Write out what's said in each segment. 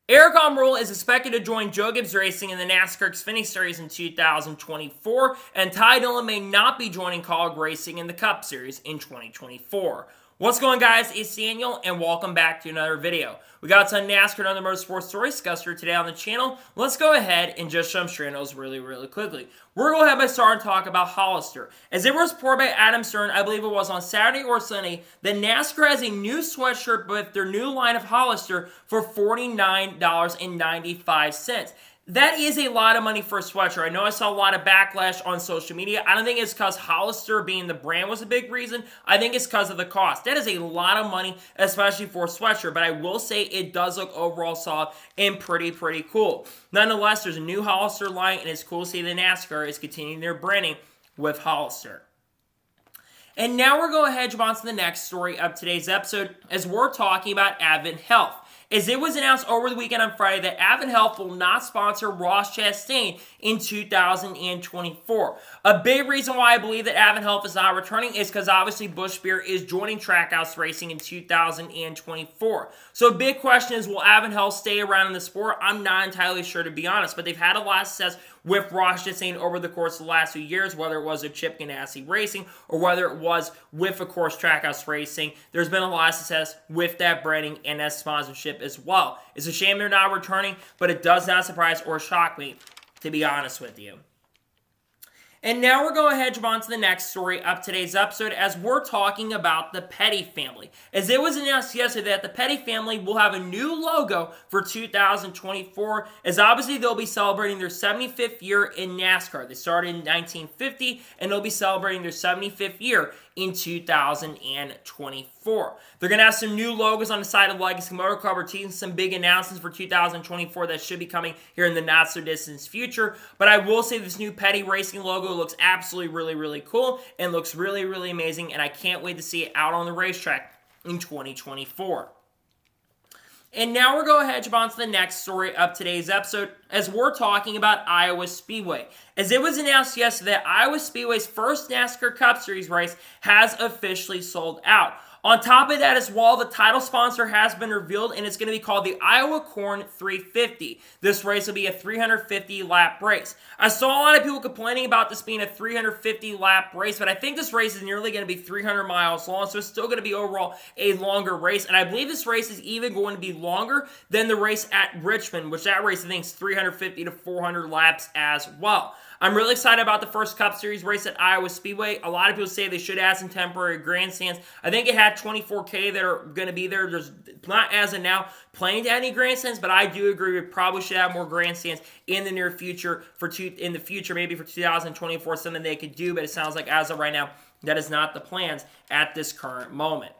Aric Almirola is expected to join Joe Gibbs Racing in the NASCAR Xfinity Series in 2024, and Dillon may not be joining Kaulig Racing in the Cup Series in 2024. What's going on, guys? It's Daniel, and welcome back to another video. We got some NASCAR and other motorsports stories discussed here today on the channel. Let's go ahead and just jump straight into those really quickly. We're going to have by starting to talk about Hollister. As it was reported by Adam Stern, I believe it was on Saturday or Sunday, that NASCAR has a new sweatshirt with their new line of Hollister for $49.95. That is a lot of money for a sweatshirt. I know I saw a lot of backlash on social media. I don't think it's because Hollister being the brand was a big reason. I think it's because of the cost. That is a lot of money, especially for a sweatshirt. But I will say it does look overall solid and pretty cool. Nonetheless, there's a new Hollister line, and it's cool to see that NASCAR is continuing their branding with Hollister. And now we're going ahead and jump on to the next story of today's episode, as we're talking about Avan Health. As it was announced over the weekend on Friday that Avan Health will not sponsor Ross Chastain in 2024. A big reason why I believe that Avan Health is not returning is because obviously Busch Beer is joining Trackhouse Racing in 2024. So a big question is, will Avan Health stay around in the sport? I'm not entirely sure, to be honest, but they've had a lot of success with Ross Chastain over the course of the last few years, whether it was with Chip Ganassi Racing or whether it was with, of course, Trackhouse Racing. There's been a lot of success with that branding and that sponsorship as well. It's a shame they're not returning, but it does not surprise or shock me, to be honest with you. And now we're going ahead and jump on to the next story of today's episode, as we're talking about the Petty family. As it was announced yesterday that the Petty family will have a new logo for 2024, as obviously they'll be celebrating their 75th year in NASCAR. They started in 1950, and they'll be celebrating their 75th year in 2024. They're going to have some new logos on the side of Legacy Motor Club. We're teasing some big announcements for 2024 that should be coming here in the not-so-distant future. But I will say this new Petty Racing logo looks absolutely really cool and looks really amazing, and I can't wait to see it out on the racetrack in 2024. And now we're going ahead and jump on to the next story of today's episode, as we're talking about Iowa Speedway. As it was announced yesterday that Iowa Speedway's first NASCAR Cup Series race has officially sold out. On top of that as well, the title sponsor has been revealed, and it's going to be called the Iowa Corn 350. This race will be a 350-lap race. I saw a lot of people complaining about this being a 350-lap race, but I think this race is nearly going to be 300 miles long, so it's still going to be overall a longer race. And I believe this race is even going to be longer than the race at Richmond, which that race I think is 350 to 400 laps as well. I'm really excited about the first Cup Series race at Iowa Speedway. A lot of people say they should add some temporary grandstands. I think it had 24K that are going to be there. There's not, as of now, planning to add any grandstands, but I do agree we probably should have more grandstands in the near future, maybe for 2024, something they could do, but it sounds like as of right now, that is not the plans at this current moment.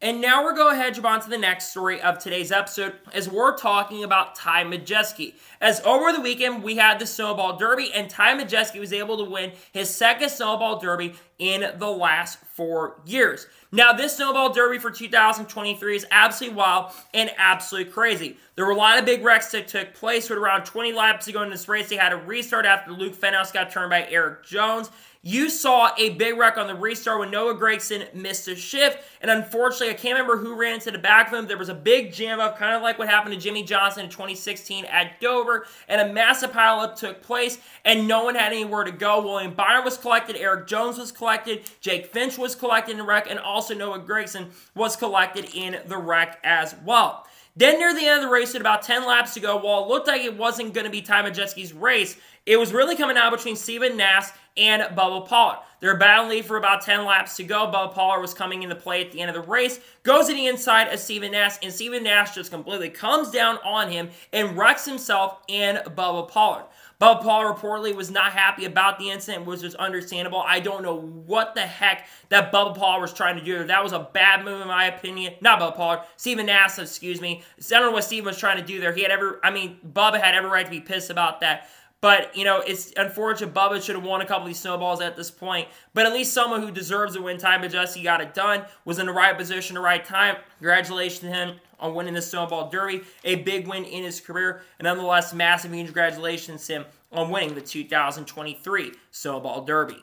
And now we're going ahead and jump on to the next story of today's episode, as we're talking about Ty Majeski. As over the weekend, we had the Snowball Derby, and Ty Majeski was able to win his second Snowball Derby in the last 4 years. Now, this Snowball Derby for 2023 is absolutely wild and absolutely crazy. There were a lot of big wrecks that took place. With around 20 laps to go in this race, they had a restart after Luke Fenhouse got turned by Erik Jones. You saw a big wreck on the restart when Noah Gragson missed a shift, and unfortunately, I can't remember who ran into the back of him. There was a big jam up, kind of like what happened to Jimmy Johnson in 2016 at Dover, and a massive pileup took place, and no one had anywhere to go. William Byron was collected, Erik Jones was collected, Jake Finch was collected in the wreck, and also Noah Gragson was collected in the wreck as well. Then near the end of the race, with about 10 laps to go, while it looked like it wasn't going to be Ty Majeski's race, it was really coming out between Steven Nass and Bubba Pollard. They were battling lead for about 10 laps to go. Bubba Pollard was coming into play at the end of the race, goes to the inside of Steven Nass, and Steven Nass just completely comes down on him and wrecks himself and Bubba Pollard. Bubba Pollard reportedly was not happy about the incident, which is understandable. I don't know what the heck that Bubba Pollard was trying to do. That was a bad move in my opinion. Not Bubba Pollard, Steven Nass, excuse me. I don't know what Steven was trying to do there. Bubba had every right to be pissed about that. But, it's unfortunate. Bubba should have won a couple of these snowballs at this point. But at least someone who deserves to win, Ty Majeski got it done, was in the right position, the right time. Congratulations to him on winning the Snowball Derby. A big win in his career. And nonetheless, massive huge congratulations to him on winning the 2023 Snowball Derby.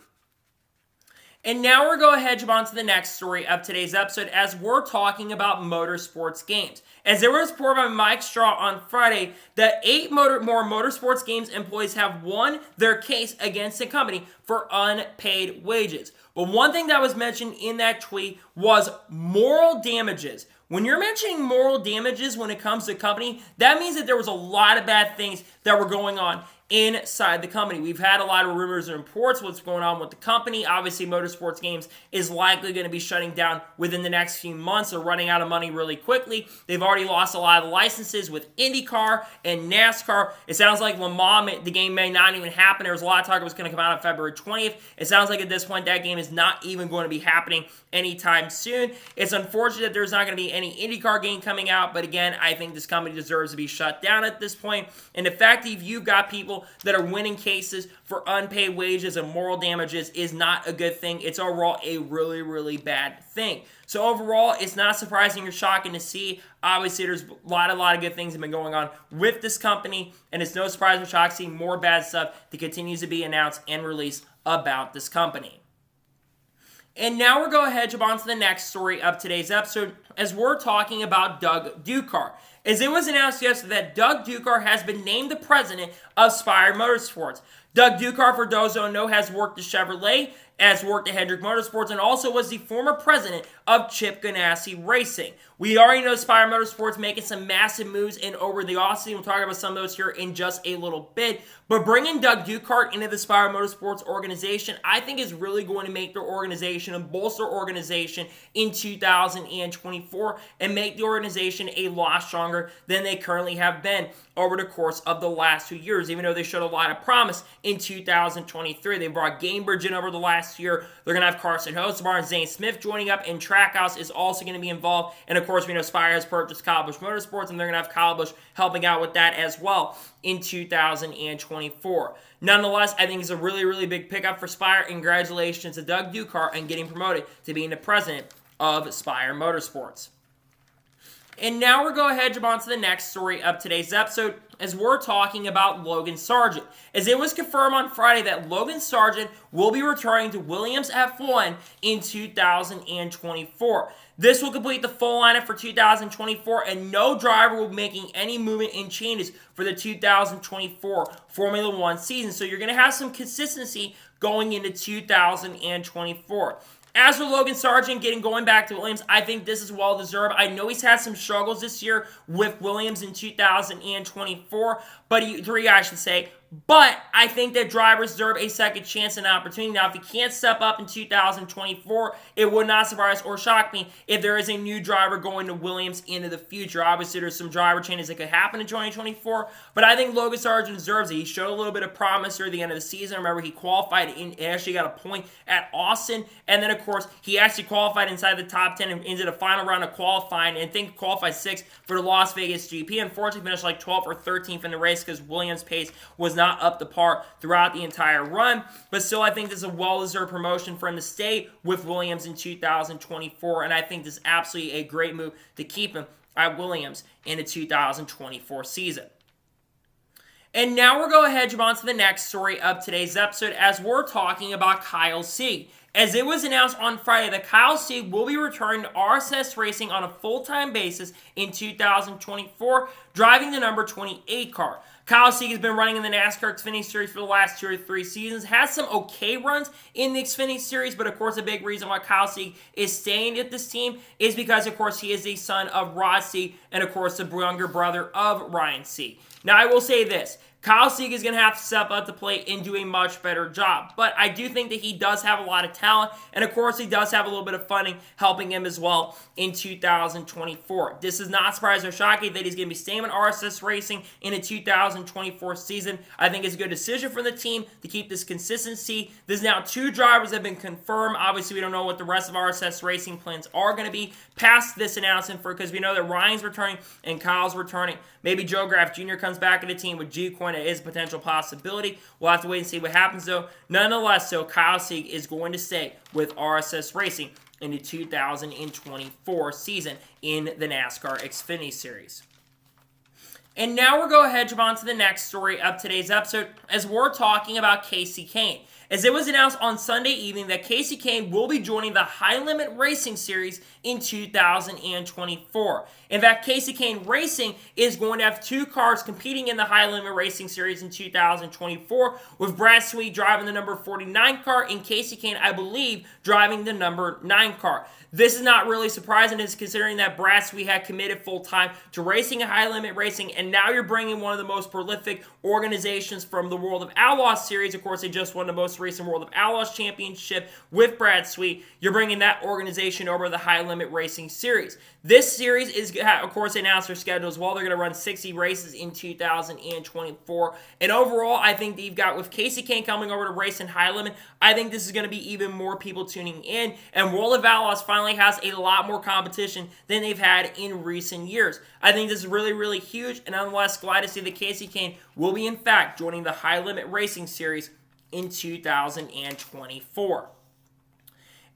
And now we're going ahead and jump on to the next story of today's episode as we're talking about Motorsports Games. As there was reported by Mike Straw on Friday that 8 more Motorsports Games employees have won their case against the company for unpaid wages. But one thing that was mentioned in that tweet was moral damages. When you're mentioning moral damages when it comes to a company, that means that there was a lot of bad things that were going on inside the company. We've had a lot of rumors and reports what's going on with the company. Obviously, Motorsports Games is likely going to be shutting down within the next few months. They're running out of money really quickly. They've already lost a lot of the licenses with IndyCar and NASCAR. It sounds like Le Mans, the game may not even happen. There was a lot of talk it was going to come out on February 20th. It sounds like at this point that game is not even going to be happening anytime soon. It's unfortunate that there's not going to be any IndyCar game coming out, but again, I think this company deserves to be shut down at this point. And the fact that you've got people that are winning cases for unpaid wages and moral damages is not a good thing. It's overall a really, really bad thing. So overall, it's not surprising or shocking to see. Obviously, there's a lot of good things that have been going on with this company, and it's no surprise or shock seeing more bad stuff that continues to be announced and released about this company. And now we're going ahead and jump on to the next story of today's episode as we're talking about Doug Dukar. As it was announced yesterday that Doug Dukar has been named the president of Spire Motorsports. Doug Dukar, for those who don't know, has worked at Chevrolet, has worked at Hendrick Motorsports, and also was the former president of Chip Ganassi Racing. We already know Spire Motorsports making some massive moves in over the offseason. We'll talk about some of those here in just a little bit. But bringing Doug Dukar into the Spire Motorsports organization, I think is really going to make their organization and bolster organization in 2024 and make the organization a lot stronger than they currently have been over the course of the last 2 years, even though they showed a lot of promise in 2023. They brought Gamebridge in over the last year. They're going to have Carson Hocebar and Zane Smith joining up, and Trackhouse is also going to be involved. And of course, we know Spire has purchased Kyle Busch Motorsports, and they're going to have Kyle Busch helping out with that as well in 2024. Nonetheless, I think it's a really, really big pickup for Spire. Congratulations to Doug Dukar and getting promoted to being the president of Spire Motorsports. And now we're going ahead and jump on to the next story of today's episode as we're talking about Logan Sergeant. As it was confirmed on Friday that Logan Sergeant will be returning to Williams F1 in 2024. This will complete the full lineup for 2024, and no driver will be making any movement and changes for the 2024 Formula One season. So you're going to have some consistency going into 2024. As for Logan Sergeant going back to Williams, I think this is well-deserved. I know he's had some struggles this year with Williams in 2024, but But I think that drivers deserve a second chance and opportunity. Now, if he can't step up in 2024, it would not surprise or shock me if there is a new driver going to Williams into the future. Obviously, there's some driver changes that could happen in 2024, but I think Logan Sergeant deserves it. He showed a little bit of promise here at the end of the season. Remember, he qualified and actually got a point at Austin, and then, of course, he actually qualified inside the top 10 and into the final round of qualifying, and I think qualified 6th for the Las Vegas GP. Unfortunately, finished like 12th or 13th in the race because Williams' pace was not up to par throughout the entire run, but still I think this is a well-deserved promotion for him to stay with Williams in 2024, and I think this is absolutely a great move to keep him at Williams in the 2024 season. And now we're going ahead and jump on to the next story of today's episode as we're talking about Kyle Sieg. As it was announced on Friday that Kyle Sieg will be returning to RSS Racing on a full-time basis in 2024, driving the number 28 car. Kyle Sieg has been running in the NASCAR Xfinity Series for the last 2 or 3 seasons, has some okay runs in the Xfinity Series, but of course a big reason why Kyle Sieg is staying at this team is because of course he is the son of Rod Sieg and of course the younger brother of Ryan Sieg. Now I will say this, Kyle Sieg is going to have to step up to the plate and do a much better job. But I do think that he does have a lot of talent. And of course, he does have a little bit of funding helping him as well in 2024. This is not surprising or shocking that he's going to be staying in RSS Racing in the 2024 season. I think it's a good decision for the team to keep this consistency. There's now 2 drivers that have been confirmed. Obviously, we don't know what the rest of RSS Racing plans are going to be past this announcement because we know that Ryan's returning and Kyle's returning. Maybe Joe Graff Jr. comes back in the team with G-Coin. It is a potential possibility. We'll have to wait and see what happens, though. Nonetheless, so Kyle Sieg is going to stay with RSS Racing in the 2024 season in the NASCAR Xfinity Series. And now we're going ahead and jump on to the next story of today's episode as we're talking about Kasey Kahne. as it was announced on Sunday evening that Kasey Kahne will be joining the High Limit Racing Series in 2024. In fact, Kasey Kahne Racing is going to have 2 cars competing in the High Limit Racing Series in 2024, with Brad Sweet driving the number 49 car and Kasey Kahne, I believe, driving the number 9 car. This is not really surprising, as considering that Brad Sweet had committed full-time to racing a High Limit Racing, and now you're bringing one of the most prolific organizations from the World of Outlaws series. Of course, they just won the most recent World of Outlaws championship with Brad Sweet. You're bringing that organization over to the High Limit Racing Series. This series is, of course, they announced their schedule as well. They're going to run 60 races in 2024. And overall, I think that you've got, with Kasey Kahne coming over to race in High Limit, I think this is going to be even more people tuning in. And World of Outlaws finally has a lot more competition than they've had in recent years. I think this is really, really huge. And I'm less glad to see that Kasey Kahne will be, in fact, joining the High Limit Racing Series in 2024.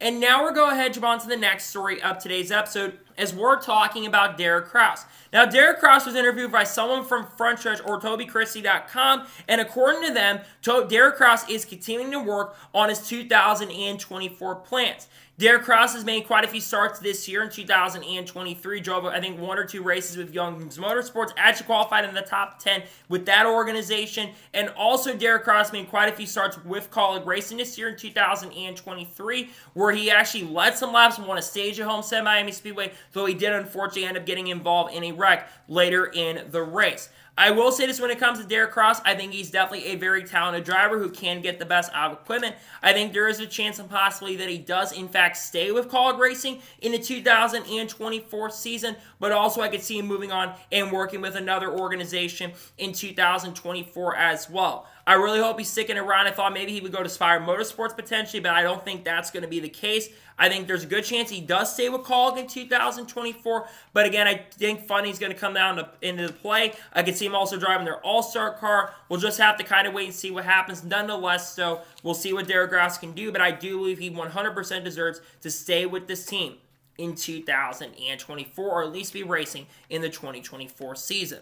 And now we're going ahead and jump on to the next story of today's episode, as we're talking about Aric Krauss. Now, Aric Krauss was interviewed by someone from Front Stretch or TobyChristie.com, and according to them, Aric Krauss is continuing to work on his 2024 plans. Aric Krauss has made quite a few starts this year in 2023. Drove, I think, 1 or 2 races with Gibbs Motorsports. Actually qualified in the top 10 with that organization. And also, Aric Krauss made quite a few starts with Kaulig Racing this year in 2023, where he actually led some laps and won a stage at Homestead Miami Speedway, though he did unfortunately end up getting involved in a wreck later in the race. I will say this when it comes to Aric Krauss, I think he's definitely a very talented driver who can get the best out of equipment. I think there is a chance and possibility that he does, in fact, stay with Kaulig Racing in the 2024 season, but also I could see him moving on and working with another organization in 2024 as well. I really hope he's sticking around. I thought maybe he would go to Spire Motorsports potentially, but I don't think that's going to be the case. I think there's a good chance he does stay with Kaulig in 2024, but again, I think funding is going to come down into the play. I could see him also driving their All-Star car. We'll just have to kind of wait and see what happens. Nonetheless, so we'll see what Aric Krauss can do, but I do believe he 100% deserves to stay with this team in 2024, or at least be racing in the 2024 season.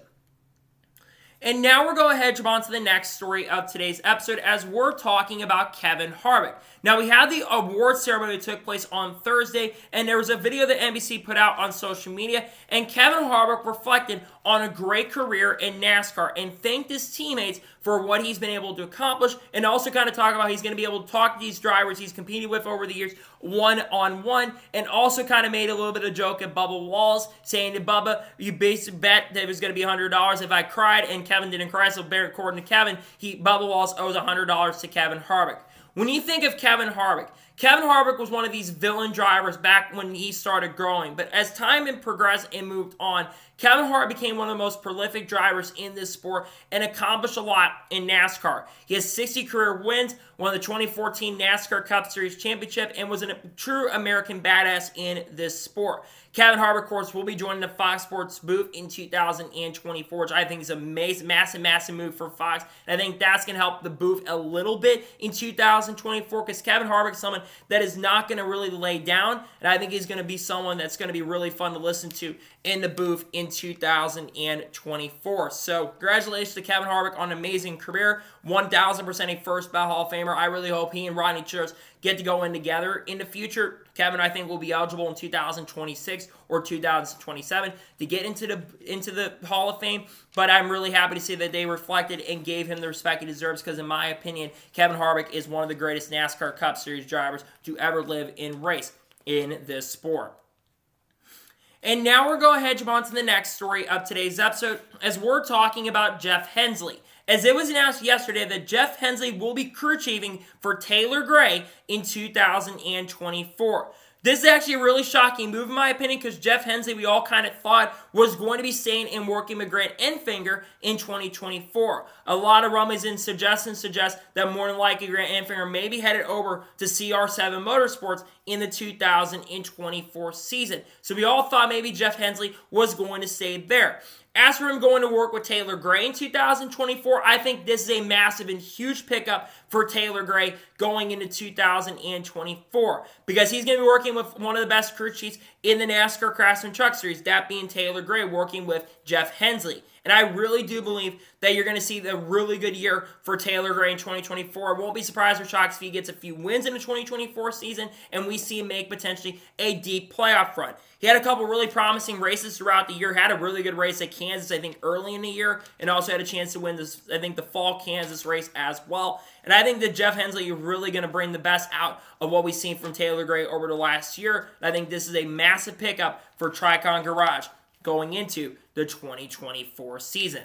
And now we're going ahead and jump on to the next story of today's episode, as we're talking about Kevin Harvick. Now, we had the award ceremony that took place on Thursday, and there was a video that NBC put out on social media, and Kevin Harvick reflected on a great career in NASCAR and thanked his teammates for what he's been able to accomplish, and also kind of talk about he's going to be able to talk to these drivers he's competed with over the years one-on-one, and also kind of made a little bit of joke at Bubba Walls, saying to Bubba, you basically bet that it was going to be $100 if I cried, and Kevin didn't cry, so according to Kevin, Bubba Walls owes $100 to Kevin Harvick. When you think of Kevin Harvick was one of these villain drivers back when he started growing. But as time progressed and moved on, Kevin Harvick became one of the most prolific drivers in this sport and accomplished a lot in NASCAR. He has 60 career wins, won the 2014 NASCAR Cup Series Championship, and was a true American badass in this sport. Kevin Harvick, of course, will be joining the Fox Sports booth in 2024, which I think is a massive move for Fox. And I think that's going to help the booth a little bit in 2024, because Kevin Harvick is someone that is not going to really lay down, and I think he's going to be someone that's going to be really fun to listen to in the booth in 2024. So, congratulations to Kevin Harvick on an amazing career. 1,000% a first ballot Hall of Famer. I really hope he and Rodney Church get to go in together in the future. Kevin, I think, will be eligible in 2026 or 2027 to get into the Hall of Fame. But I'm really happy to see that they reflected and gave him the respect he deserves, because in my opinion, Kevin Harvick is one of the greatest NASCAR Cup Series drivers to ever live and race in this sport. And now we're going ahead and jump on to the next story of today's episode, as we're talking about Jeff Hensley. As it was announced yesterday that Jeff Hensley will be crew chiefing for Taylor Gray in 2024. This is actually a really shocking move in my opinion, because Jeff Hensley, we all kind of thought, was going to be staying and working with Grant Enfinger in 2024. A lot of rumblings and suggestions suggest that more than likely Grant Enfinger may be headed over to CR7 Motorsports in the 2024 season. So we all thought maybe Jeff Hensley was going to stay there. As for him going to work with Taylor Gray in 2024, I think this is a massive and huge pickup for Taylor Gray going into 2024, because he's going to be working with one of the best crew chiefs in the NASCAR Craftsman Truck Series, that being Taylor Gray, working with Jeff Hensley. And I really do believe that you're going to see the really good year for Taylor Gray in 2024. I won't be surprised or shocked if he gets a few wins in the 2024 season and we see him make potentially a deep playoff run. He had a couple really promising races throughout the year. Had a really good race at Kansas, I think, early in the year, and also had a chance to win this, I think, the fall Kansas race as well. And I think that Jeff Hensley is really going to bring the best out of what we've seen from Taylor Gray over the last year. And I think this is a massive pickup for Tricon Garage going into the 2024 season.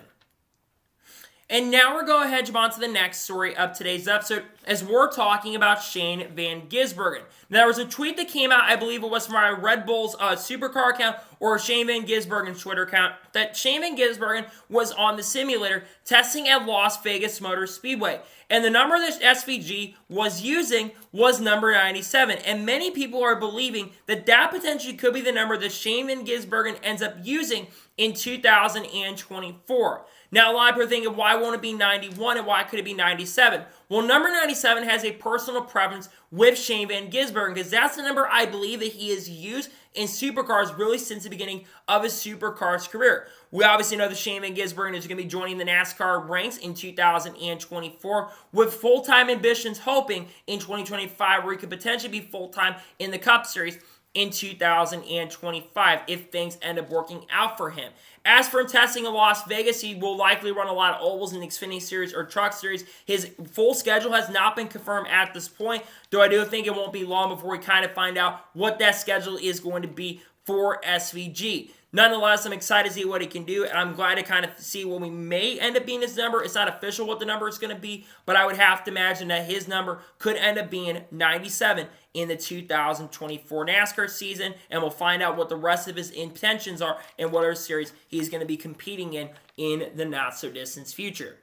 And now we're going to jump on to the next story of today's episode as we're talking about Shane Van Gisbergen. Now, there was a tweet that came out, I believe it was from our Red Bull's Supercar account or Shane Van Gisbergen's Twitter account, that Shane Van Gisbergen was on the simulator testing at Las Vegas Motor Speedway. And the number that SVG was using was number 97. And many people are believing that that potentially could be the number that Shane Van Gisbergen ends up using in 2024. Now, a lot of people are thinking, why won't it be 91 and why could it be 97? Well, number 97 has a personal preference with Shane Van Gisbergen because that's the number I believe that he has used in Supercars really since the beginning of his Supercars career. We obviously know that Shane Van Gisbergen is going to be joining the NASCAR ranks in 2024 with full-time ambitions, hoping in 2025 where he could potentially be full-time in the Cup Series in 2025 if things end up working out for him. As for him testing in Las Vegas, he will likely run a lot of ovals in the Xfinity Series or Truck Series. His full schedule has not been confirmed at this point, though I do think it won't be long before we kind of find out what that schedule is going to be for SVG. Nonetheless, I'm excited to see what he can do, and I'm glad to kind of see what we may end up being his number. It's not official what the number is going to be, but I would have to imagine that his number could end up being 97 in the 2024 NASCAR season, and we'll find out what the rest of his intentions are and what other series he's going to be competing in the not-so-distant future.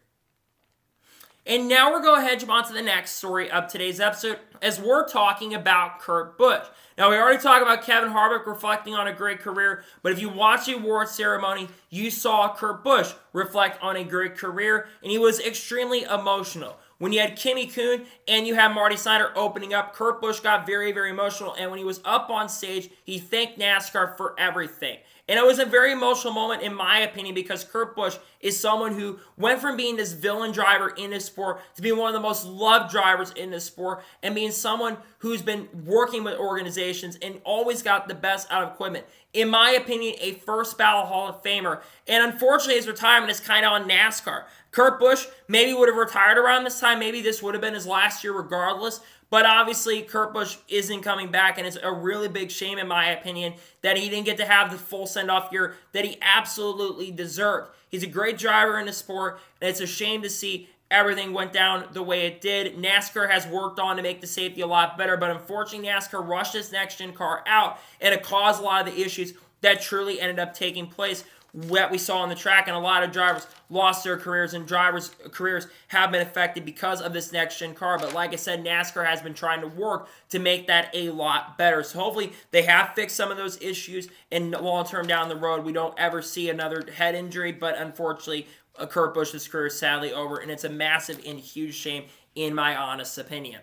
And now we're going to jump on to the next story of today's episode as we're talking about Kurt Busch. Now, we already talked about Kevin Harvick reflecting on a great career, but if you watch the award ceremony, you saw Kurt Busch reflect on a great career, and he was extremely emotional. When you had Kimmy Kuhn and you had Marty Snyder opening up, Kurt Busch got very, very emotional, and when he was up on stage, he thanked NASCAR for everything. And it was a very emotional moment, in my opinion, because Kurt Busch is someone who went from being this villain driver in this sport to being one of the most loved drivers in this sport and being someone who's been working with organizations and always got the best out of equipment. In my opinion, a first ballot Hall of Famer. And unfortunately, his retirement is kind of on NASCAR. Kurt Busch maybe would have retired around this time. Maybe this would have been his last year regardless. But obviously, Kurt Busch isn't coming back, and it's a really big shame, in my opinion, that he didn't get to have the full send-off year that he absolutely deserved. He's a great driver in the sport, and it's a shame to see everything went down the way it did. NASCAR has worked on to make the safety a lot better, but unfortunately, NASCAR rushed this next-gen car out, and it caused a lot of the issues that truly ended up taking place that we saw on the track, and a lot of drivers lost their careers, and drivers' careers have been affected because of this next-gen car. But like I said, NASCAR has been trying to work to make that a lot better. So hopefully they have fixed some of those issues, and long-term down the road, we don't ever see another head injury. But unfortunately, Kurt Busch's career is sadly over, and it's a massive and huge shame, in my honest opinion.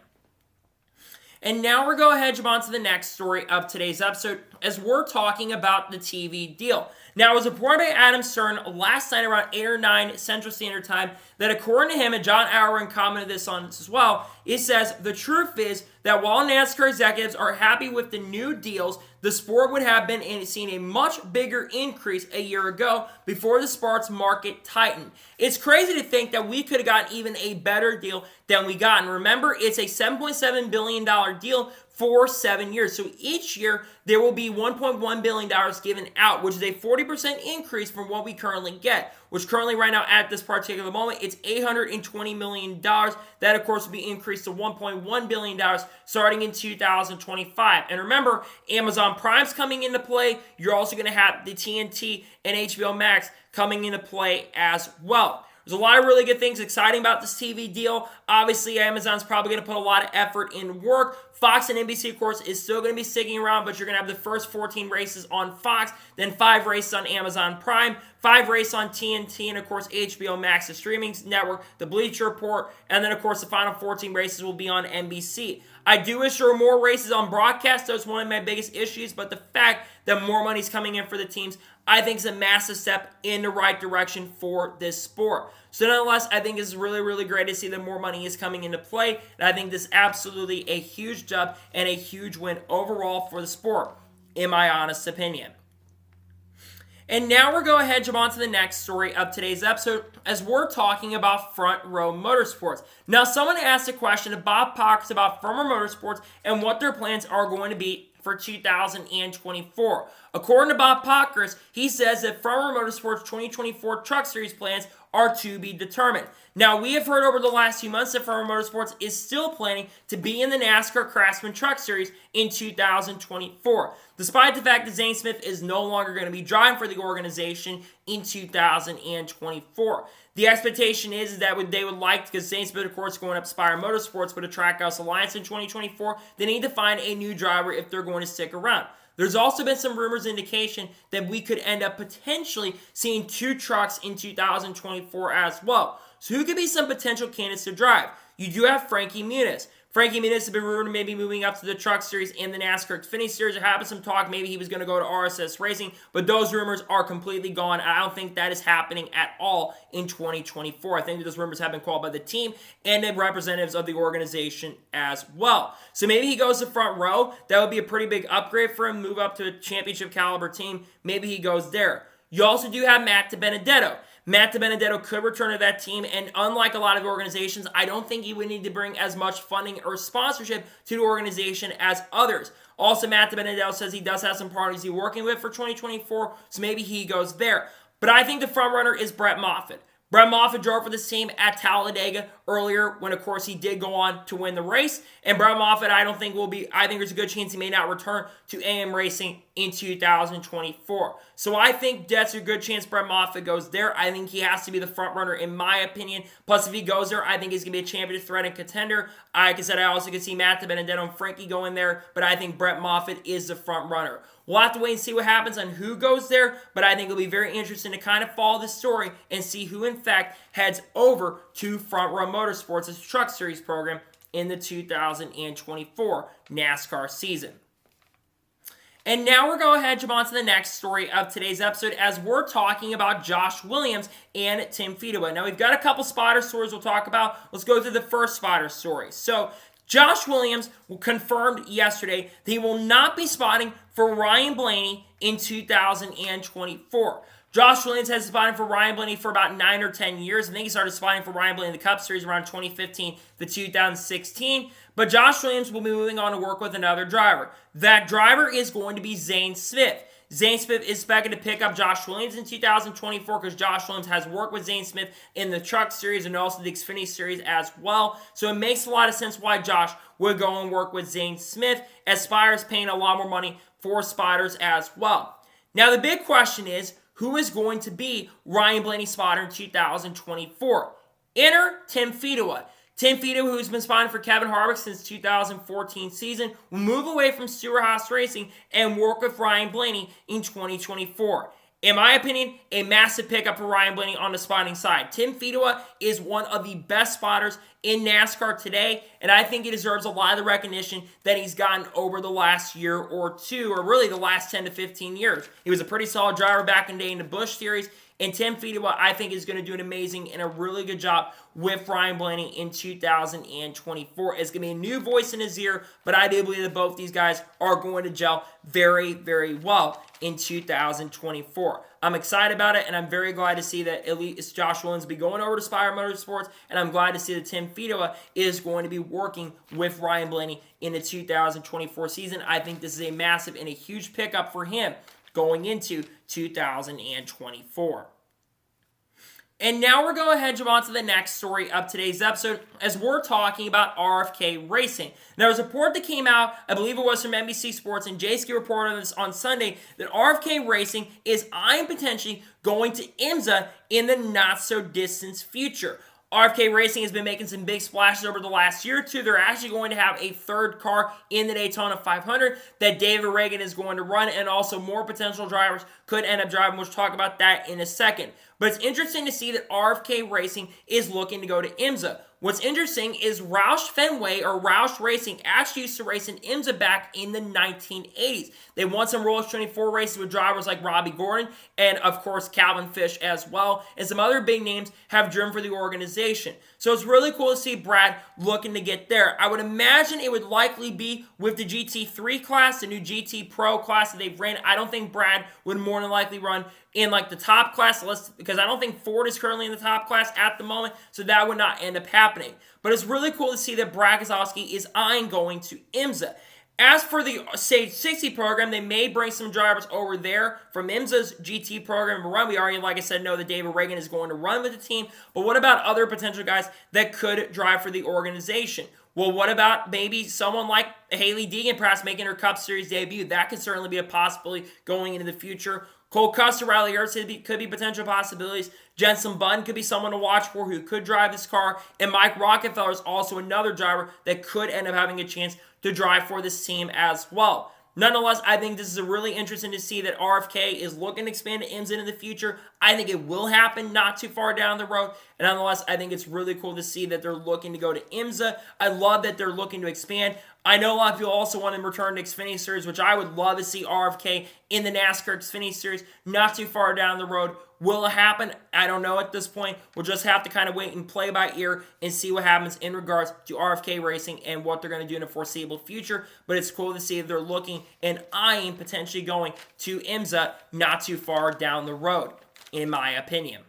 And now we're going to jump on to the next story of today's episode as we're talking about the TV deal. Now, it was reported by Adam Stern last night around 8 or 9 Central Standard Time that according to him, and John Alwyn commented this on this as well, it says, the truth is that while NASCAR executives are happy with the new deals, the sport would have been seeing a much bigger increase a year ago before the sports market tightened. It's crazy to think that we could have gotten even a better deal than we got. And remember, it's a $7.7 billion deal for 7 years. So each year, there will be $1.1 billion given out, which is a 40% increase from what we currently get, which currently right now at this particular moment, it's $820 million. That, of course, will be increased to $1.1 billion starting in 2025. And remember, Amazon Prime's coming into play. You're also going to have the TNT and HBO Max coming into play as well. There's a lot of really good things exciting about this TV deal. Obviously, Amazon's probably going to put a lot of effort in work. Fox and NBC, of course, is still going to be sticking around, but you're going to have the first 14 races on Fox, then 5 races on Amazon Prime, 5 races on TNT, and, of course, HBO Max, the streaming network, the Bleacher Report, and then, of course, the final 14 races will be on NBC. I do wish there were more races on broadcast. That's one of my biggest issues, but the fact that more money's coming in for the teams, I think is a massive step in the right direction for this sport. So nonetheless, I think it's really, really great to see that more money is coming into play. And I think this is absolutely a huge dub and a huge win overall for the sport, in my honest opinion. And now we're going ahead and jump on to the next story of today's episode as we're talking about Front Row Motorsports. Now, someone asked a question to Bob Pockers about Front Row Motorsports and what their plans are going to be for 2024. According to Bob Pockers, he says that Front Row Motorsports 2024 Truck Series plans are to be determined. Now, we have heard over the last few months that Front Row Motorsports is still planning to be in the NASCAR Craftsman Truck Series in 2024, despite the fact that Zane Smith is no longer going to be driving for the organization in 2024. The expectation is that they would like, because Zane Smith, of course, is going up Spire Motorsports with a Trackhouse Alliance in 2024, they need to find a new driver if they're going to stick around. There's also been some rumors indication that we could end up potentially seeing 2 trucks in 2024 as well. So who could be some potential candidates to drive? You do have Frankie Muniz. Frankie Muniz has been rumored to maybe moving up to the Truck Series and the NASCAR Xfinity Series. There have been some talk maybe he was going to go to RSS Racing, but those rumors are completely gone. I don't think that is happening at all in 2024. I think that those rumors have been called by the team and the representatives of the organization as well. So maybe he goes to Front Row. That would be a pretty big upgrade for him, move up to a championship caliber team. Maybe he goes there. You also do have Matt DiBenedetto. Matt DiBenedetto could return to that team, and unlike a lot of organizations, I don't think he would need to bring as much funding or sponsorship to the organization as others. Also, Matt DiBenedetto says he does have some parties he's working with for 2024, so maybe he goes there. But I think the front runner is Brett Moffitt. Brett Moffitt drove for this team at Talladega earlier when, of course, he did go on to win the race. And Brett Moffitt, I think there's a good chance he may not return to AM Racing in 2024. So I think that's a good chance Brett Moffitt goes there. I think he has to be the front runner in my opinion. Plus, if he goes there, I think he's going to be a championship threat and contender. Like I said, I also can see Matt DiBenedetto and Frankie going there, but I think Brett Moffitt is the front runner. We'll have to wait and see what happens on who goes there, but I think it'll be very interesting to kind of follow this story and see who, in fact, heads over to Front Row Motorsports' Truck Series program in the 2024 NASCAR season. And now we're going ahead and jump on to the next story of today's episode as we're talking about Josh Williams and Tim Fedewa. Now, we've got a couple spotter stories we'll talk about. Let's go through the first spotter story. So, Josh Williams confirmed yesterday that he will not be spotting for Ryan Blaney in 2024. Josh Williams has spotted for Ryan Blaney for about 9 or 10 years. I think he started spotting for Ryan Blaney in the Cup Series around 2015 to 2016. But Josh Williams will be moving on to work with another driver. That driver is going to be Zane Smith. Zane Smith is expected to pick up Josh Williams in 2024 because Josh Williams has worked with Zane Smith in the Truck Series and also the Xfinity Series as well. So it makes a lot of sense why Josh would go and work with Zane Smith, as Spire is paying a lot more money for spotters as well. Now the big question is, who is going to be Ryan Blaney's spotter in 2024? Enter Tim Fedewa. Tim Fedewa, who's been spotting for Kevin Harvick since 2014 season, will move away from Stewart-Haas Racing and work with Ryan Blaney in 2024. In my opinion, a massive pickup for Ryan Blaney on the spotting side. Tim Fedewa is one of the best spotters in NASCAR today, and I think he deserves a lot of the recognition that he's gotten over the last year or two, or really the last 10 to 15 years. He was a pretty solid driver back in the day in the Busch Series, and Tim Fedewa, I think, is going to do an amazing and a really good job with Ryan Blaney in 2024. It's going to be a new voice in his ear, but I do believe that both these guys are going to gel very, very well in 2024. I'm excited about it, and I'm very glad to see that at least Josh Williams will be going over to Spire Motorsports, and I'm glad to see that Tim Fedewa is going to be working with Ryan Blaney in the 2024 season. I think this is a massive and a huge pickup for him going into 2024. And now we're going ahead and jump on to the next story of today's episode as we're talking about RFK Racing. Now, there was a report that came out, I believe it was from NBC Sports, and J-Ski reported on this on Sunday, that RFK Racing is eyeing potentially going to IMSA in the not-so-distant future. RFK Racing has been making some big splashes over the last year or two. They're actually going to have a third car in the Daytona 500 that David Reagan is going to run, and also more potential drivers could end up driving. We'll talk about that in a second. But it's interesting to see that RFK Racing is looking to go to IMSA. What's interesting is Roush Fenway or Roush Racing actually used to race in IMSA back in the 1980s. They won some Rollers 24 races with drivers like Robbie Gordon and, of course, Calvin Fish as well. And some other big names have driven for the organization. So it's really cool to see Brad looking to get there. I would imagine it would likely be with the GT3 class, the new GT Pro class that they've ran. I don't think Brad would more than likely run in like the top class, because I don't think Ford is currently in the top class at the moment, so that would not end up happening. But it's really cool to see that Brad Keselowski is eyeing going to IMSA. As for the Stage 60 program, they may bring some drivers over there from IMSA's GT program to run. We already, like I said, know that David Reagan is going to run with the team. But what about other potential guys that could drive for the organization? Well, what about maybe someone like Haley Deegan perhaps making her Cup Series debut? That could certainly be a possibility going into the future. Cole Custer, Riley Ertz could be potential possibilities. Jenson Button could be someone to watch for who could drive this car. And Mike Rockefeller is also another driver that could end up having a chance to drive for this team as well. Nonetheless, I think this is really interesting to see that RFK is looking to expand to IMSA in the future. I think it will happen not too far down the road. And nonetheless, I think it's really cool to see that they're looking to go to IMSA. I love that they're looking to expand. I know a lot of people also want to return to Xfinity Series, which I would love to see RFK in the NASCAR Xfinity Series not too far down the road. Will it happen? I don't know at this point. We'll just have to kind of wait and play by ear and see what happens in regards to RFK Racing and what they're going to do in the foreseeable future. But it's cool to see that they're looking and eyeing potentially going to IMSA not too far down the road, in my opinion.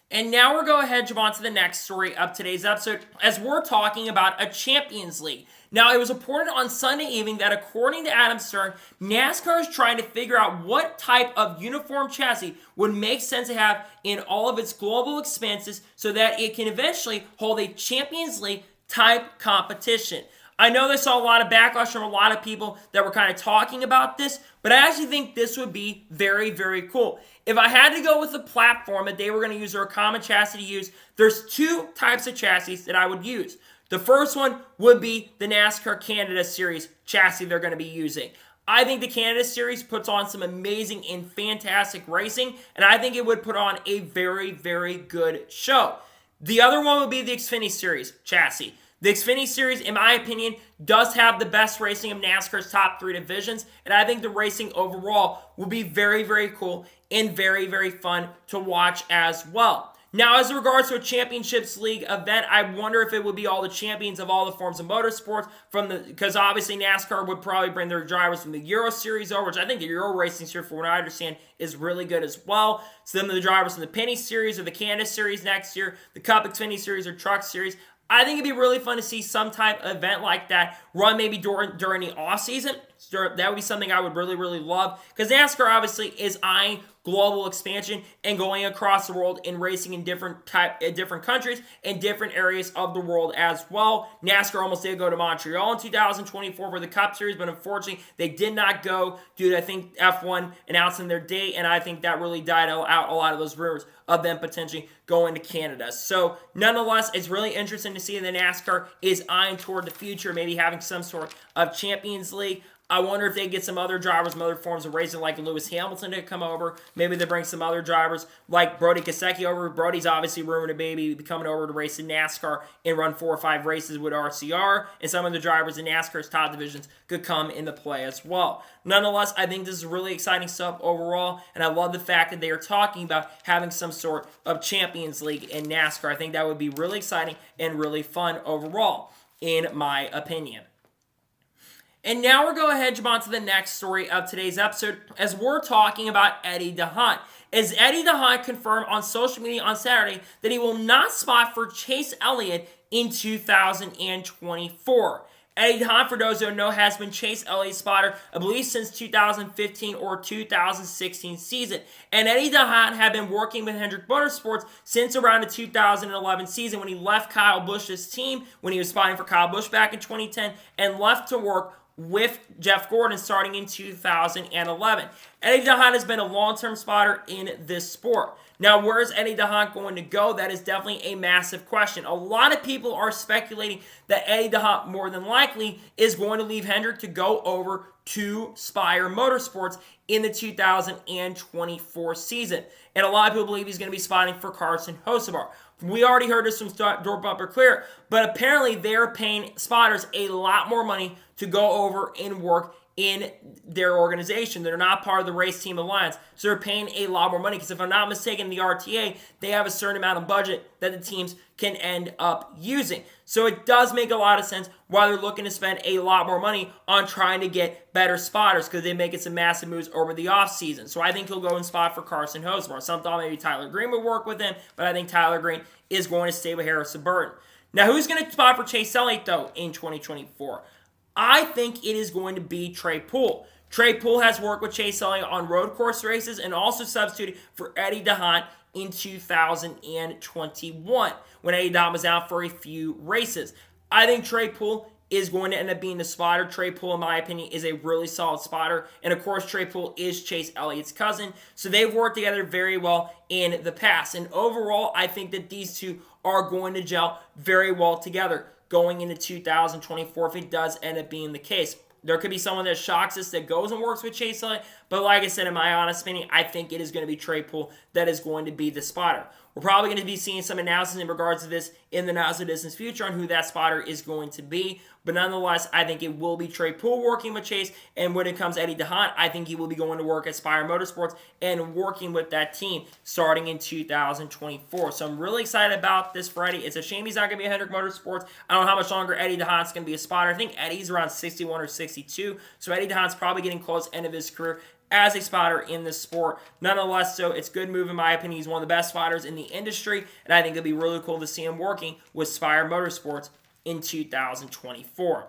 And now we're going ahead and jump on to the next story of today's episode as we're talking about a Champions League. Now, it was reported on Sunday evening that according to Adam Stern, NASCAR is trying to figure out what type of uniform chassis would make sense to have in all of its global expanses so that it can eventually hold a Champions League type competition. I know they saw a lot of backlash from a lot of people that were kind of talking about this, but I actually think this would be very, very cool. If I had to go with the platform that they were going to use or a common chassis to use, there's two types of chassis that I would use. The first one would be the NASCAR Canada Series chassis they're going to be using. I think the Canada Series puts on some amazing and fantastic racing, and I think it would put on a very, very good show. The other one would be the Xfinity Series chassis. The Xfinity Series, in my opinion, does have the best racing of NASCAR's top three divisions, and I think the racing overall will be very, very cool and very, very fun to watch as well. Now, as regards to a Championships League event, I wonder if it would be all the champions of all the forms of motorsports, because obviously NASCAR would probably bring their drivers from the Euro Series over, which I think the Euro Racing Series, from what I understand, is really good as well. Some of the drivers from the Penny Series or the Canada Series next year, the Cup Xfinity Series or Truck Series. I think it'd be really fun to see some type of event like that run maybe during the off-season. That would be something I would really, really love, because NASCAR obviously is eyeing global expansion and going across the world and racing in different countries and different areas of the world as well. NASCAR almost did go to Montreal in 2024 for the Cup Series, but unfortunately they did not go due to, I think, F1 announcing their date, and I think that really died out a lot of those rumors of them potentially going to Canada. So nonetheless, it's really interesting to see that NASCAR is eyeing toward the future, maybe having some sort of Champions League. I wonder if they get some other drivers from other forms of racing like Lewis Hamilton to come over. Maybe they bring some other drivers like Brody Kosecki over. Brody's obviously rumored to maybe be coming over to race in NASCAR and run 4 or 5 races with RCR. And some of the drivers in NASCAR's top divisions could come into play as well. Nonetheless, I think this is really exciting stuff overall. And I love the fact that they are talking about having some sort of Champions League in NASCAR. I think that would be really exciting and really fun overall, in my opinion. And now we're going ahead and jump on to the next story of today's episode as we're talking about Eddie DeHaan. As Eddie DeHaan confirmed on social media on Saturday that he will not spot for Chase Elliott in 2024. Eddie DeHaan, for those who don't know, has been Chase Elliott's spotter, I believe, since 2015 or 2016 season. And Eddie DeHaan had been working with Hendrick Motorsports since around the 2011 season when he left Kyle Busch's team, when he was spotting for Kyle Busch back in 2010, and left to work with Jeff Gordon starting in 2011. Eddie Dant has been a long-term spotter in this sport. Now, where is Eddie Dant going to go? That is definitely a massive question. A lot of people are speculating that Eddie Dant more than likely is going to leave Hendrick to go over to Spire Motorsports in the 2024 season. And a lot of people believe he's going to be spotting for Carson Hocevar. We already heard this from Door Bumper Clear, but apparently they're paying spotters a lot more money to go over and work in their organization. They're not part of the race team alliance, so they're paying a lot more money because if I'm not mistaken, the RTA, they have a certain amount of budget that the teams can end up using. So it does make a lot of sense why they're looking to spend a lot more money on trying to get better spotters because they're making some massive moves over the offseason. So I think he'll go and spot for Carson Hocevar. Some thought maybe Tyler Green would work with him, but I think Tyler Green is going to stay with Harrison Burton. Now, who's going to spot for Chase Elliott, though, in 2024? I think it is going to be Trey Poole. Trey Poole has worked with Chase Elliott on road course races and also substituted for Eddie Dant in 2021 when Eddie Dant was out for a few races. I think Trey Poole is going to end up being the spotter. Trey Poole, in my opinion, is a really solid spotter. And, of course, Trey Poole is Chase Elliott's cousin. So they've worked together very well in the past. And overall, I think that these two are going to gel very well together going into 2024 if it does end up being the case. There could be someone that shocks us that goes and works with Chase Elliott, but like I said, in my honest opinion, I think it is going to be Trey Poole that is going to be the spotter. We're probably going to be seeing some announcements in regards to this in the not so distant future on who that spotter is going to be, but nonetheless, I think it will be Trey Poole working with Chase, and when it comes to Eddie Dant, I think he will be going to work at Spire Motorsports and working with that team starting in 2024. So I'm really excited about this Friday. It's a shame he's not going to be at Hendrick Motorsports. I don't know how much longer Eddie Dant's going to be a spotter. I think Eddie's around 61 or 62, so Eddie Dant's probably getting close to the end of his career as a spotter in this sport. Nonetheless, so it's good move in my opinion. He's one of the best spotters in the industry, and I think it'll be really cool to see him working with Spire Motorsports in 2024.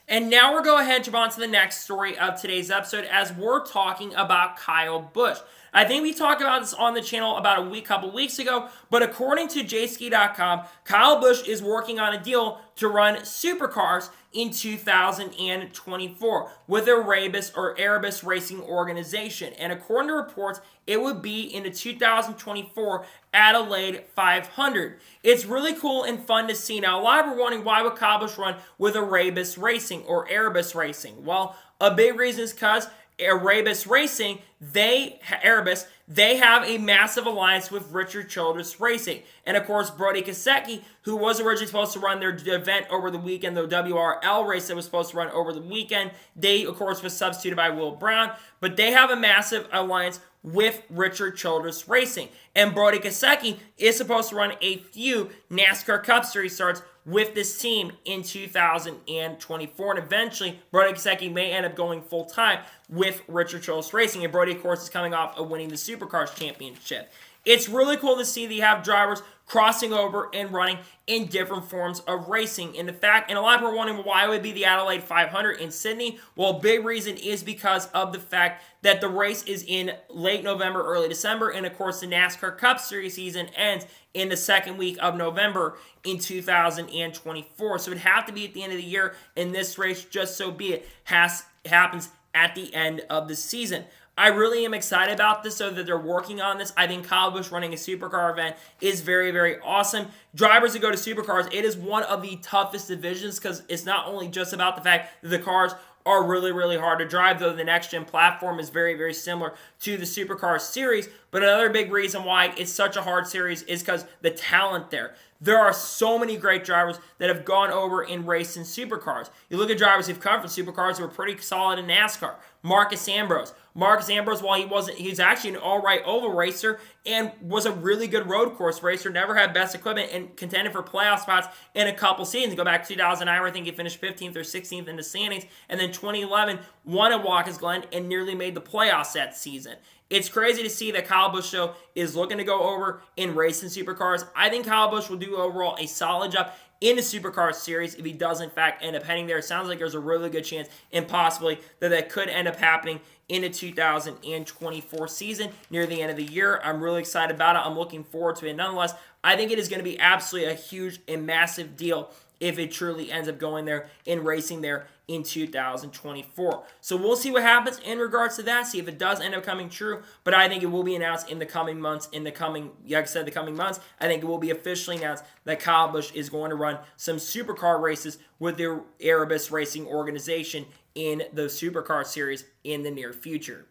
And now we're going ahead and jump on to the next story of today's episode as we're talking about Kyle Busch. I think we talked about this on the channel about a couple weeks ago, but according to jski.com, Kyle Busch is working on a deal to run Supercars in 2024 with Erebus Racing Organization. And according to reports, it would be in the 2024 Adelaide 500. It's really cool and fun to see. Now, a lot of you are wondering why would Kyle Busch run with Erebus Racing or Erebus Racing? Well, a big reason is because Erebus Racing, they have a massive alliance with Richard Childress Racing. And of course, Brody Kosecki, who was originally supposed to run their event over the weekend, the WRL race that was supposed to run over the weekend, they, of course, was substituted by Will Brown. But they have a massive alliance with Richard Childress Racing. And Brody Kosecki is supposed to run a few NASCAR Cup Series starts with this team in 2024. And eventually, Brody Kosecki may end up going full-time with Richard Childress Racing. And Brody, of course, is coming off of winning the Supercars championship. It's really cool to see that you have drivers crossing over and running in different forms of racing. And a lot of people are wondering why it would be the Adelaide 500 in Sydney. Well, a big reason is because of the fact that the race is in late November, early December, and of course the NASCAR Cup Series season ends in the second week of November in 2024. So it'd have to be at the end of the year, and this race, just so be it, happens at the end of the season. I really am excited about this, so that they're working on this. I think Kyle Busch running a supercar event is very, very awesome. Drivers that go to supercars, it is one of the toughest divisions because it's not only just about the fact that the cars are really, really hard to drive, though the next-gen platform is very, very similar to the Supercars series. But another big reason why it's such a hard series is because the talent there. There are so many great drivers that have gone over and raced in Supercars. You look at drivers who've come from Supercars who are pretty solid in NASCAR. Marcus Ambrose, while he's actually an all-right oval racer and was a really good road course racer, never had best equipment and contended for playoff spots in a couple seasons. Go back to 2009, where I think he finished 15th or 16th in the standings, and then 2011 won at Watkins Glen and nearly made the playoffs that season. It's crazy to see that Kyle Busch is looking to go over in racing supercars. I think Kyle Busch will do overall a solid job in the Supercars series if he does in fact end up heading there. It sounds like there's a really good chance and possibly that could end up happening in the 2024 season near the end of the year. I'm really excited about it. I'm looking forward to it. Nonetheless, I think it is going to be absolutely a huge and massive deal if it truly ends up going there and racing there in 2024. So we'll see what happens in regards to that, see if it does end up coming true, but I think it will be announced in the coming months, the coming months. I think it will be officially announced that Kyle Busch is going to run some supercar races with the Erebus Racing organization in the Supercar series in the near future.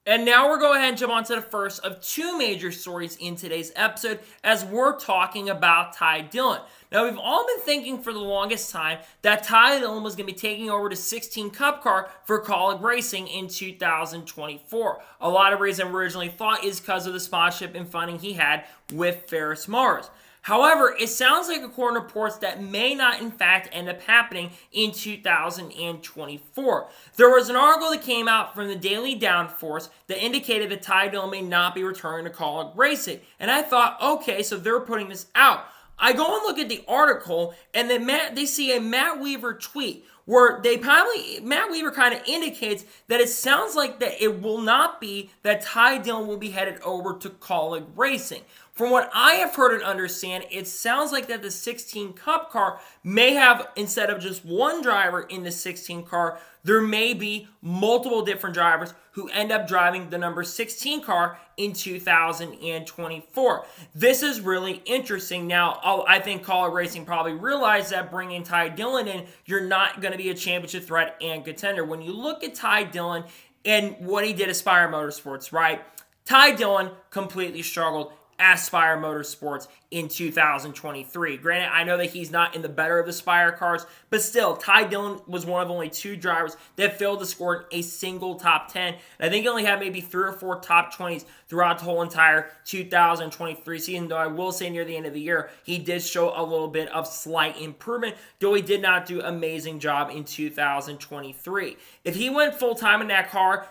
And now we're going ahead and jump on to the first of two major stories in today's episode as we're talking about Ty Dillon. Now, we've all been thinking for the longest time that Ty Dillon was going to be taking over the 16 Cup car for Kaulig Racing in 2024. A lot of reason originally thought is because of the sponsorship and funding he had with Ferris Mars. However, it sounds like according to reports that may not in fact end up happening in 2024. There was an article that came out from the Daily Downforce that indicated that Ty Dillon may not be returning to Kaulig Racing. And I thought, okay, so they're putting this out. I go and look at the article, and then they see a Matt Weaver tweet where Matt Weaver kind of indicates that it sounds like that it will not be that Ty Dillon will be headed over to Kaulig Racing. From what I have heard and understand, it sounds like that the 16 Cup car may have, instead of just one driver in the 16 car, there may be multiple different drivers who end up driving the number 16 car in 2024. This is really interesting. Now, I think Kaulig Racing probably realized that bringing Ty Dillon in, you're not going to be a championship threat and contender. When you look at Ty Dillon and what he did at Spire Motorsports, right? Ty Dillon completely struggled at Spire Motorsports in 2023. Granted, I know that he's not in the better of the Spire cars, but still, Ty Dillon was one of only two drivers that failed to score a single top 10. And I think he only had maybe 3 or 4 top 20s throughout the whole entire 2023 season, though I will say near the end of the year, he did show a little bit of slight improvement, though he did not do an amazing job in 2023. If he went full-time in that car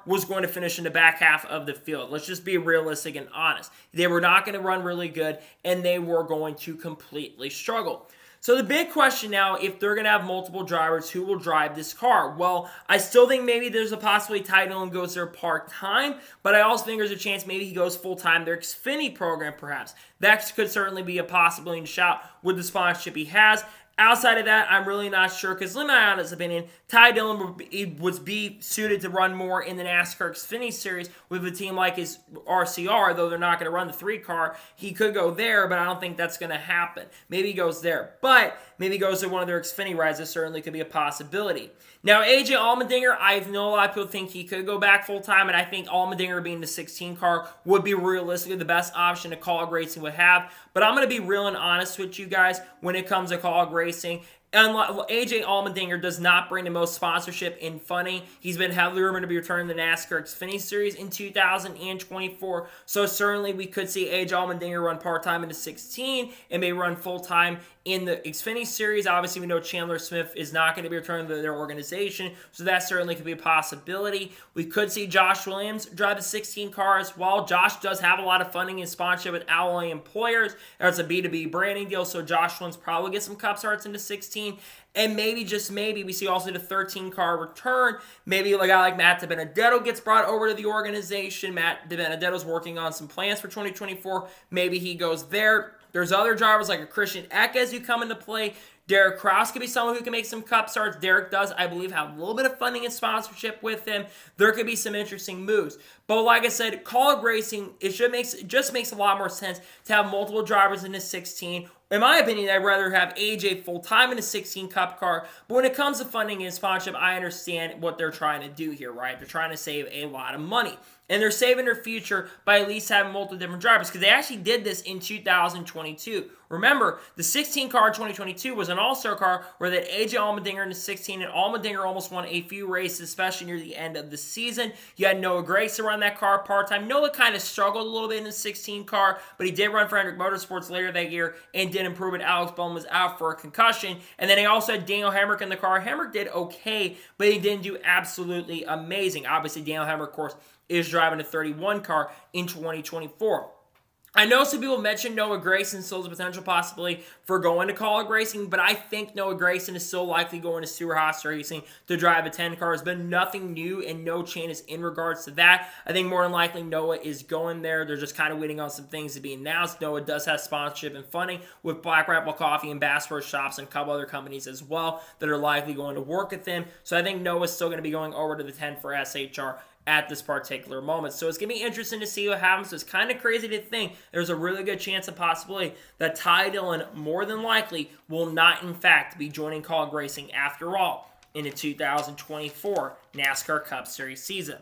was going to finish in the back half of the field. Let's just be realistic and honest. They were not going to run really good, and they were going to completely struggle. So the big question now, if they're going to have multiple drivers, who will drive this car? Well, I still think maybe there's a possibility Ty Dillon goes there part-time, but I also think there's a chance maybe he goes full-time their Xfinity program, perhaps. That could certainly be a possibility to shout with the sponsorship he has. Outside of that, I'm really not sure, because in my honest opinion, Ty Dillon would be suited to run more in the NASCAR Xfinity Series with a team like his RCR, though they're not going to run the 3-car. He could go there, but I don't think that's going to happen. Maybe he goes there, but maybe he goes to one of their Xfinity rides. That certainly could be a possibility. Now, AJ Allmendinger, I know a lot of people think he could go back full-time, and I think Allmendinger being the 16 car would be realistically the best option to Kaulig Racing would have, but I'm going to be real and honest with you guys when it comes to Kaulig Racing. AJ Allmendinger does not bring the most sponsorship and funding. He's been heavily rumored to be returning to the NASCAR Xfinity Series in 2024. So certainly we could see AJ Allmendinger run part-time in the 16 and may run full-time in the Xfinity Series. Obviously, we know Chandler Smith is not going to be returning to their organization, so that certainly could be a possibility. We could see Josh Williams drive the 16 car as well. Josh does have a lot of funding and sponsorship with Alloy Employers. It's a B2B branding deal, so Josh Williams probably get some cup starts into 16. And maybe, just maybe, we see also the 13-car return. Maybe a guy like Matt DiBenedetto gets brought over to the organization. Matt DiBenedetto's working on some plans for 2024. Maybe he goes there. There's other drivers like a Christian Eckes who come into play. Derek Krauss could be someone who can make some cup starts. Derek does, I believe, have a little bit of funding and sponsorship with him. There could be some interesting moves. But like I said, Kaulig Racing, it just makes a lot more sense to have multiple drivers in the 16. In my opinion, I'd rather have AJ full-time in a 16 Cup car. But when it comes to funding and sponsorship, I understand what they're trying to do here, right? They're trying to save a lot of money. And they're saving their future by at least having multiple different drivers, because they actually did this in 2022. Remember, the 16 car in 2022 was an all-star car where they had AJ Allmendinger in the 16, and Allmendinger almost won a few races, especially near the end of the season. You had Noah Grace to run that car part-time. Noah kind of struggled a little bit in the 16 car, but he did run for Hendrick Motorsports later that year and did improve it. Alex Bowman was out for a concussion. And then they also had Daniel Hemrick in the car. Hemrick did okay, but he didn't do absolutely amazing. Obviously, Daniel Hemrick, of course, is driving a 31 car in 2024. I know some people mentioned Noah Gragson still has a potential possibility for going to Kaulig Racing, but I think Noah Gragson is still likely going to Supercars Racing to drive a 10 car. There's been nothing new and no changes in regards to that. I think more than likely Noah is going there. They're just kind of waiting on some things to be announced. Noah does have sponsorship and funding with Black Rifle Coffee and Bass Pro Shops and a couple other companies as well that are likely going to work with him. So I think Noah's still going to be going over to the 10 for SHR at this particular moment. So it's going to be interesting to see what happens. So it's kind of crazy to think there's a really good chance and possibility that Ty Dillon more than likely will not in fact be joining Kaulig Racing after all in the 2024 NASCAR Cup Series season.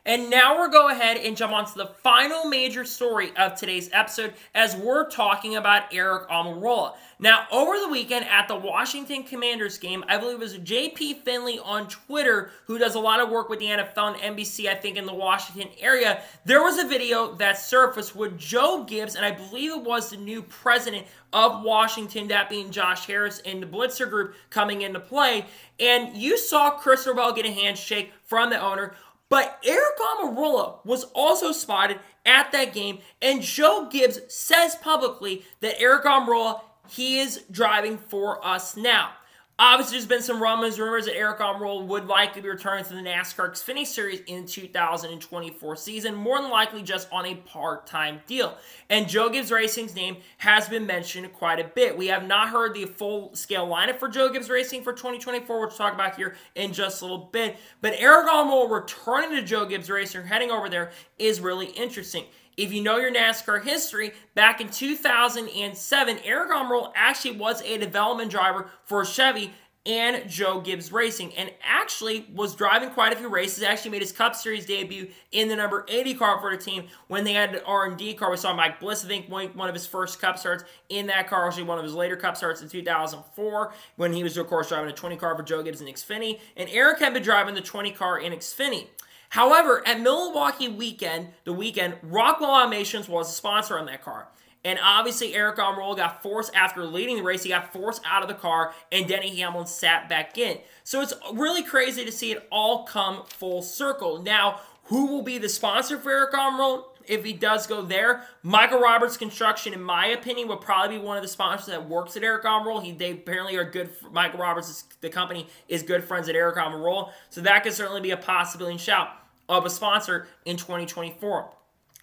And now we'll go ahead and jump on to the final major story of today's episode as we're talking about Aric Almirola. Now, over the weekend at the Washington Commanders game, I believe it was JP Finley on Twitter, who does a lot of work with the NFL and NBC, I think, in the Washington area. There was a video that surfaced with Joe Gibbs, and I believe it was the new president of Washington, that being Josh Harris, and the Blitzer Group coming into play. And you saw Chris Robel get a handshake from the owner. But Aric Almirola was also spotted at that game, and Joe Gibbs says publicly that Aric Almirola, he is driving for us now. Obviously, there's been some rumors that Aric Almirola would likely be returning to the NASCAR Xfinity Series in 2024 season, more than likely just on a part-time deal. And Joe Gibbs Racing's name has been mentioned quite a bit. We have not heard the full-scale lineup for Joe Gibbs Racing for 2024, which we'll talk about here in just a little bit. But Aric Almirola returning to Joe Gibbs Racing, heading over there, is really interesting. If you know your NASCAR history, back in 2007, Aric Almirola actually was a development driver for Chevy and Joe Gibbs Racing, and actually was driving quite a few races. Actually made his Cup Series debut in the number 80 car for the team when they had an R&D car. We saw Mike Bliss, I think, one of his first Cup starts in that car, actually one of his later Cup starts in 2004, when he was, of course, driving a 20 car for Joe Gibbs in Xfinity, and Aric had been driving the 20 car in Xfinity. However, at Milwaukee the weekend, Rockwell Automations was a sponsor on that car. And obviously, Aric Almirola got forced after leading the race. He got forced out of the car, and Denny Hamlin sat back in. So it's really crazy to see it all come full circle. Now, who will be the sponsor for Aric Almirola if he does go there? Michael Roberts Construction, in my opinion, would probably be one of the sponsors that works at Aric Almirola. They apparently are good. Michael Roberts, the company, is good friends at Aric Almirola. So that could certainly be a possibility and shout of a sponsor in 2024.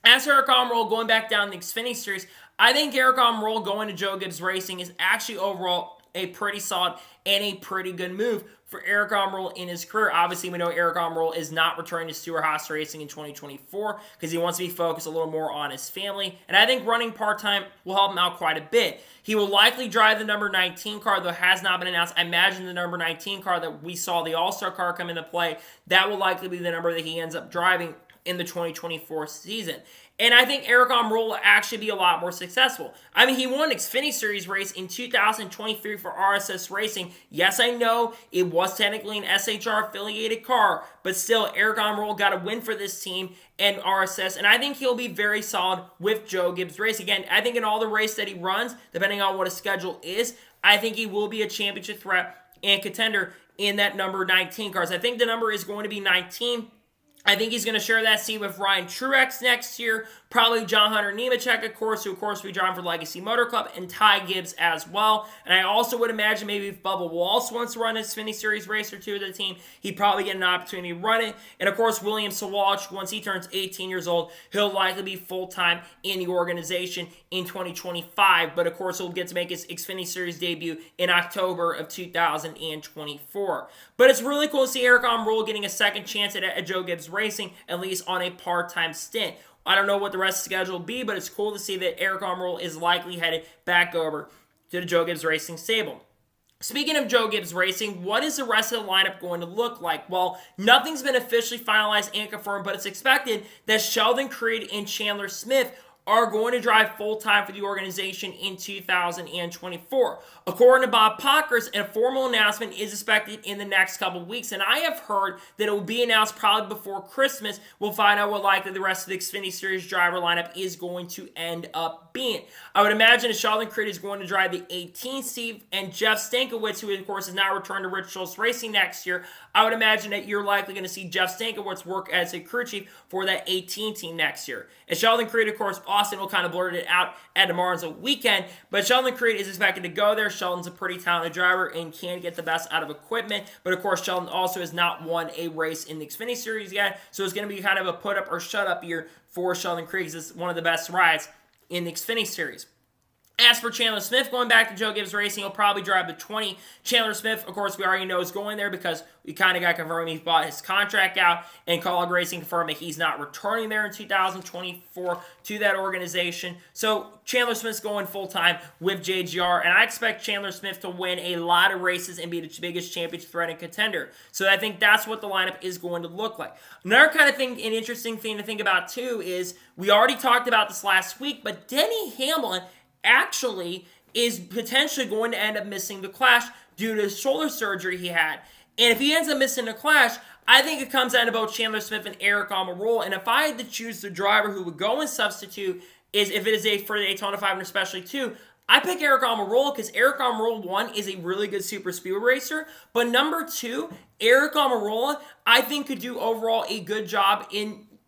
As for Aric Almirola going back down the Xfinity Series, I think Aric Almirola going to Joe Gibbs Racing is actually overall a pretty solid and a pretty good move for Aric Almirola in his career. Obviously, we know Aric Almirola is not returning to Stewart-Haas Racing in 2024 because he wants to be focused a little more on his family. And I think running part-time will help him out quite a bit. He will likely drive the number 19 car, though has not been announced. I imagine the number 19 car that we saw the All-Star car come into play, that will likely be the number that he ends up driving in the 2024 season. And I think Aric Almirola will actually be a lot more successful. I mean, he won an Xfinity Series race in 2023 for RSS Racing. Yes, I know it was technically an SHR-affiliated car, but still, Aric Almirola got a win for this team and RSS, and I think he'll be very solid with Joe Gibbs Racing. Again, I think in all the races that he runs, depending on what his schedule is, I think he will be a championship threat and contender in that number 19 cars. I think the number is going to be 19. I think he's going to share that seat with Ryan Truex next year, probably John Hunter Nemechek, of course, who of course will be driving for Legacy Motor Club, and Ty Gibbs as well. And I also would imagine maybe if Bubba Wallace wants to run a Xfinity Series race or two of the team, he'd probably get an opportunity to run it. And of course, William Sawalich, once he turns 18 years old, he'll likely be full-time in the organization in 2025. But of course, he'll get to make his Xfinity Series debut in October of 2024. But it's really cool to see Aric Almirola getting a second chance at Joe Gibbs Racing, at least on a part-time stint. I don't know what the rest of the schedule will be, but it's cool to see that Aric Almirola is likely headed back over to the Joe Gibbs Racing stable. Speaking of Joe Gibbs Racing, what is the rest of the lineup going to look like? Well, nothing's been officially finalized and confirmed, but it's expected that Sheldon Creed and Chandler Smith are going to drive full-time for the organization in 2024. According to Bob Pockers, a formal announcement is expected in the next couple of weeks, and I have heard that it will be announced probably before Christmas. We'll find out what likely the rest of the Xfinity Series driver lineup is going to end up being. I would imagine that Sheldon Creed is going to drive the 18 seat, and Jeff Stankiewicz, who of course is now returned to Rich Schultz Racing next year, I would imagine that you're likely going to see Jeff Stankiewicz work as a crew chief for that 18 team next year. And Sheldon Creed, of course, Austin will kind of blurt it out at tomorrow's weekend. But Sheldon Creed is expected to go there. Sheldon's a pretty talented driver and can get the best out of equipment. But of course, Sheldon also has not won a race in the Xfinity Series yet. So it's going to be kind of a put up or shut up year for Sheldon Creed, because it's one of the best rides in the Xfinity Series. As for Chandler Smith, going back to Joe Gibbs Racing, he'll probably drive the 20. Chandler Smith, of course, we already know is going there because we kind of got confirmed he's bought his contract out, and Kaulig Racing confirmed that he's not returning there in 2024 to that organization. So Chandler Smith's going full-time with JGR, and I expect Chandler Smith to win a lot of races and be the biggest championship threat and contender. So I think that's what the lineup is going to look like. Another kind of thing, an interesting thing to think about too, is we already talked about this last week, but Denny Hamlin actually is potentially going to end up missing the Clash due to shoulder surgery he had. And if he ends up missing the Clash, I think it comes down to both Chandler Smith and Aric Almirola. And if I had to choose the driver who would go and substitute, is if it is for the Daytona 500 especially too, I pick Aric Almirola because Aric Almirola, one, is a really good super speedway racer, but number two, Aric Almirola, I think could do overall a good job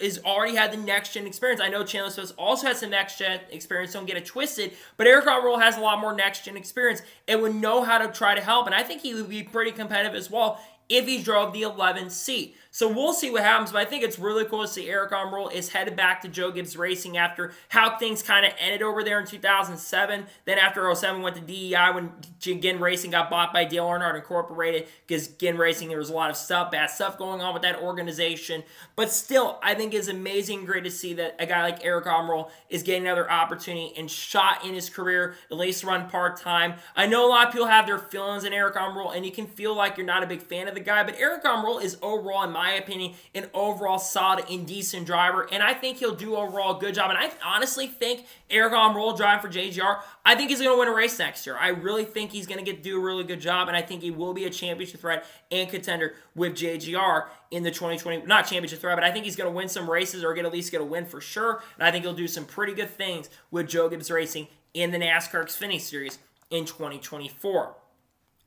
is already had the next-gen experience. I know Chandler Smith also has some next-gen experience, don't get it twisted, but Aric Almirola has a lot more next-gen experience and would know how to try to help, and I think he would be pretty competitive as well if he drove the 11th seat. So we'll see what happens, but I think it's really cool to see Aric Almirola is headed back to Joe Gibbs Racing after how things kind of ended over there in 2007. Then after 07 went to DEI when Ginn Racing got bought by Dale Earnhardt Incorporated, because Ginn Racing, there was a lot of bad stuff going on with that organization. But still, I think it's amazing and great to see that a guy like Aric Almirola is getting another opportunity and shot in his career, at least run part-time. I know a lot of people have their feelings in Aric Almirola, and you can feel like you're not a big fan of the guy, but Aric Almirola is overall, in my opinion, an overall solid and decent driver, and I think he'll do overall a good job. And I honestly think Aric Almirola driving for JGR, I think he's going to win a race next year. I really think he's going to do a really good job, and I think he will be a championship threat and contender with JGR in the 2020, not championship threat, but I think he's going to win some races or at least get a win for sure, and I think he'll do some pretty good things with Joe Gibbs Racing in the NASCAR Xfinity Series in 2024.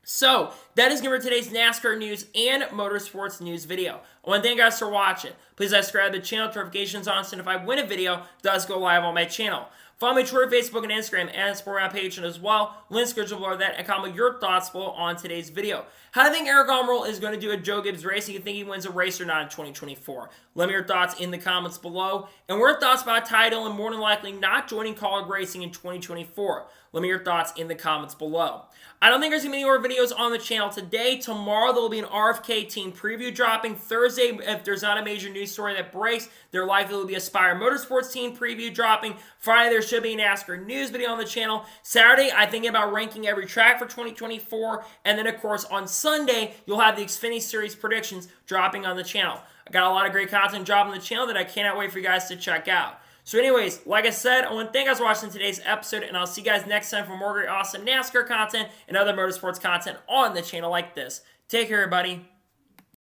So, that is going to be today's NASCAR news and motorsports news video. I want to thank you guys for watching. Please subscribe to the channel, notifications on, so if I win a video, it does go live on my channel. Follow me on Twitter, Facebook, and Instagram, and support my page as well. Links below that, and comment your thoughts below on today's video. How do you think Aric Almirola is going to do at Joe Gibbs Racing? You think he wins a race or not in 2024? Let me know your thoughts in the comments below. And what are your thoughts about Ty Dillon more than likely not joining Kaulig Racing in 2024? Let me know your thoughts in the comments below. I don't think there's going to be any more videos on the channel today. Tomorrow, there will be an RFK team preview dropping. Thursday, if there's not a major news story that breaks, there likely will be a Spire Motorsports team preview dropping. Friday, there should be an NASCAR news video on the channel. Saturday, I'm thinking about ranking every track for 2024. And then, of course, on Sunday, you'll have the Xfinity Series predictions dropping on the channel. I got a lot of great content dropping on the channel that I cannot wait for you guys to check out. So anyways, like I said, I want to thank you guys for watching today's episode, and I'll see you guys next time for more great, awesome NASCAR content and other motorsports content on the channel like this. Take care, everybody.